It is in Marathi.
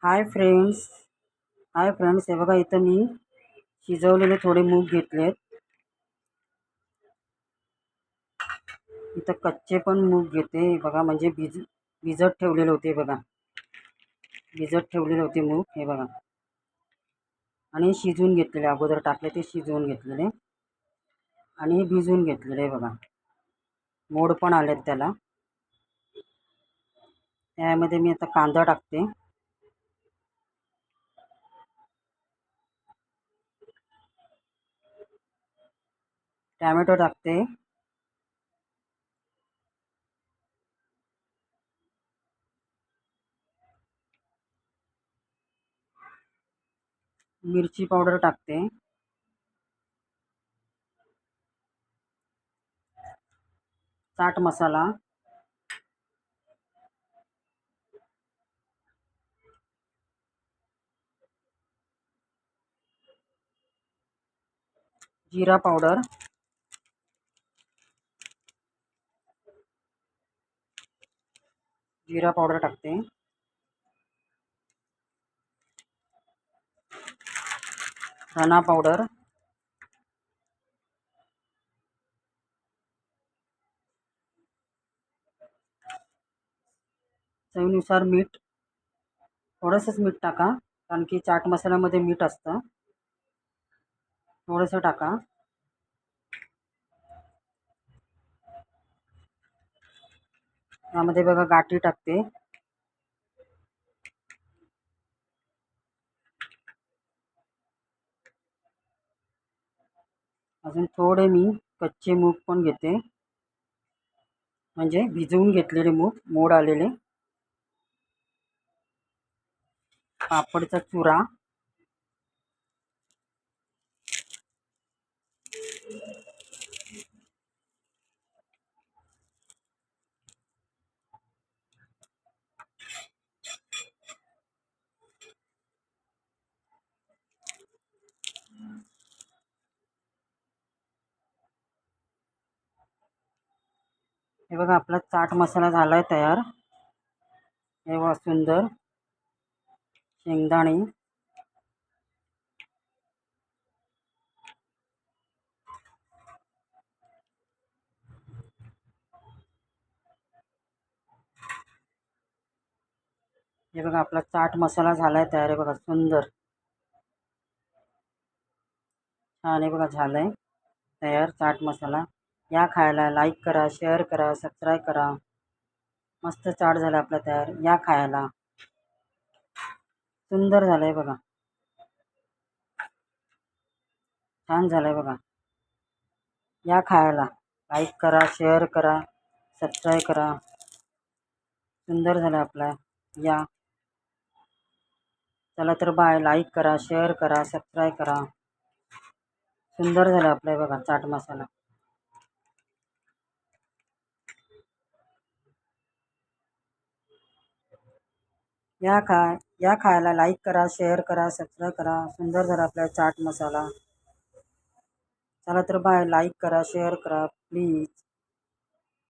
Hi friends. हे बघा, इथं मी शिजवलेले थोडे मूग घेतलेत. इथं कच्चे पण मूग घेते बघा, म्हणजे भिजत ठेवलेले होते बघा. मूग हे बघा, आणि शिजवून घेतलेले, अगोदर टाकले ते शिजवून घेतलेले आणि भिजवून घेतलेले बघा. मोड पण आलेत त्याला. त्यामध्ये मी आता कांदा टाकते. टॅमॅटो टाकते. मिरची पावडर टाकते. चाट मसाला, जिरा पावडर, टाकते. धना पावडर, चवीनुसार मीठ. थोडंसंच मीठ टाका, कारण की चाट मसाल्यामध्ये मीठ असतं. थोडंसं टाका. यामध्ये बघा गाठी टाकते. अजून थोडे मी कच्चे मूग पण घेते, म्हणजे भिजवून घेतलेले मूग, मोड आलेले. पापडचा चुरा, हे बघा आपला चाट मसाला झालाय तयार. हे बघा सुंदर. शेंगदाणे, हे बघा आपला चाट मसाला झालाय तयार. आहे बघा सुंदर, छान आहे बघा, झालाय तयार चाट मसाला. या खायला. लाईक करा, शेअर करा, सबस्क्राईब करा. मस्त चाट झाला आपला तयार. या खायला. सुंदर झालंय बघा, छान झालंय बघा. या खायला. लाईक करा, शेअर करा, सबस्क्राईब करा. सुंदर झालं आपला. या. चला तर बाय. लाईक करा, शेअर करा, सबस्क्राईब करा. सुंदर झालं आपलं बघा चाट मसाला. या खायला. लाईक करा, शेअर करा, सबस्क्राईब करा. सुंदर झाला आपला चाट मसाला. चला तर बाय. लाईक करा, शेअर करा प्लीज.